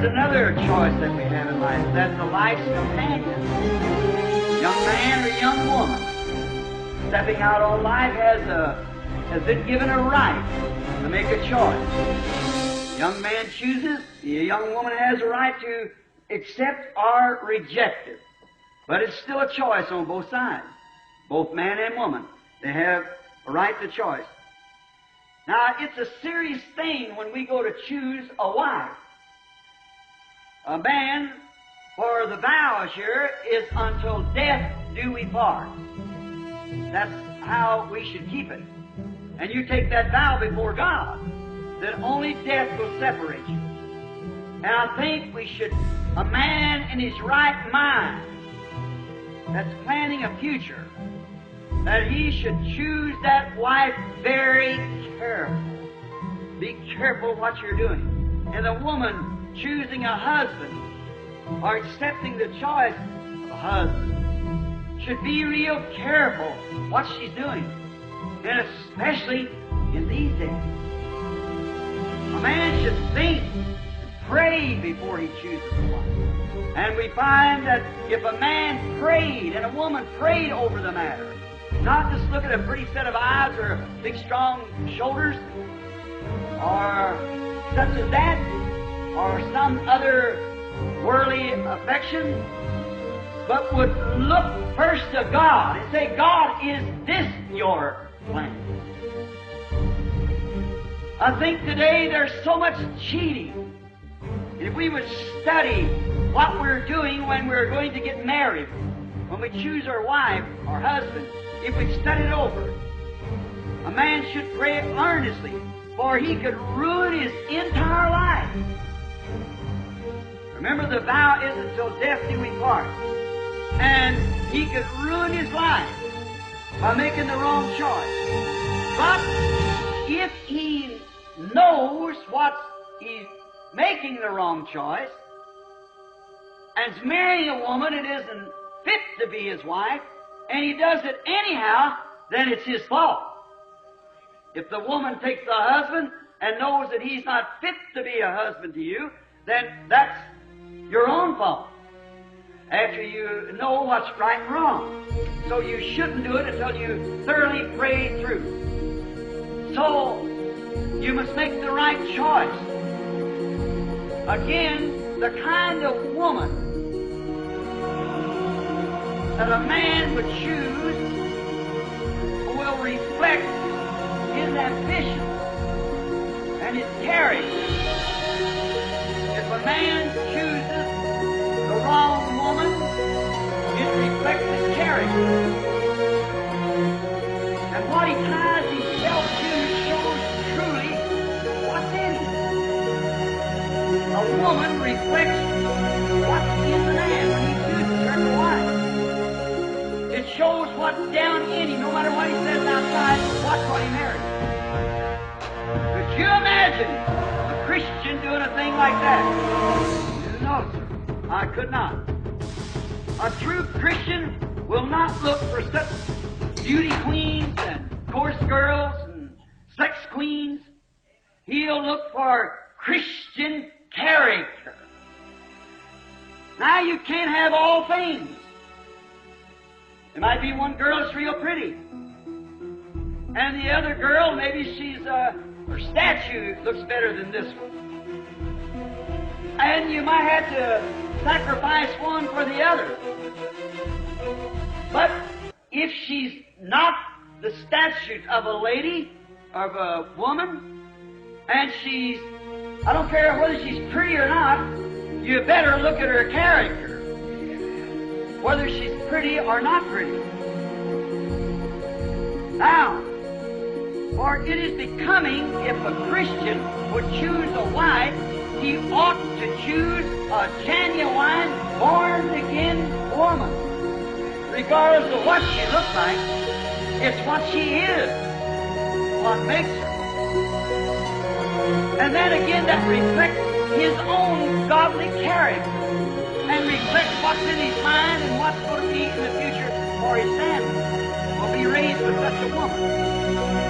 There's another choice that we have in life. That's the life's companion. Young man or young woman stepping out on life has been given a right to make a choice. Young man chooses, the young woman has a right to accept or reject it. But it's still a choice on both sides. Both man and woman, they have a right to choice. Now, it's a serious thing when we go to choose a wife. A man, for the vow here, is until death do we part. That's how we should keep it. And you take that vow before God, that only death will separate you. And I think we should, a man in his right mind, that's planning a future, that he should choose that wife very careful. Be careful what you're doing. And the woman choosing a husband or accepting the choice of a husband should be real careful what she's doing. And especially in these days. A man should think and pray before he chooses a wife. And we find that if a man prayed and a woman prayed over the matter, not just look at a pretty set of eyes or big strong shoulders or such as that or some other worldly affection, but would look first to God and say, God, is this your plan? I think today there's so much cheating. If we would study what we're doing when we're going to get married, when we choose our wife or husband, if we study it over, a man should pray earnestly, for he could ruin his entire life. Remember, the vow is until death do we part. And he could ruin his life by making the wrong choice. But if he knows what he's making the wrong choice, and is marrying a woman that isn't fit to be his wife, and he does it anyhow, then it's his fault. If the woman takes the husband and knows that he's not fit to be a husband to you, then that's your own fault. After you know what's right and wrong. So you shouldn't do it until you thoroughly pray through. So you must make the right choice. Again, the kind of woman that a man would choose will reflect his ambition and his character. If a man chooses the wrong woman, it reflects his character. And what he ties himself to shows truly what's in him. A woman reflects what's in the man when he chooses her to wife. It shows what's down in him, no matter what he says outside, watch what he marries. Could you imagine a Christian doing a thing like that? No, sir, I could not. A true Christian will not look for such beauty queens and coarse girls and sex queens. He'll look for Christian character. Now, you can't have all things. There might be one girl that's real pretty, and the other girl, maybe her statue looks better than this one. And you might have to sacrifice one for the other. But if she's not the statute of a lady, of a woman, and I don't care whether she's pretty or not, you better look at her character, whether she's pretty or not pretty. Now, for it is becoming, if a Christian would choose a wife, he ought to choose a genuine, born-again woman. Regardless of what she looks like, it's what she is, what makes her. And then again, that reflects his own godly character, and reflects what's in his mind and what's going to be in the future for his family. Will be raised with such a woman.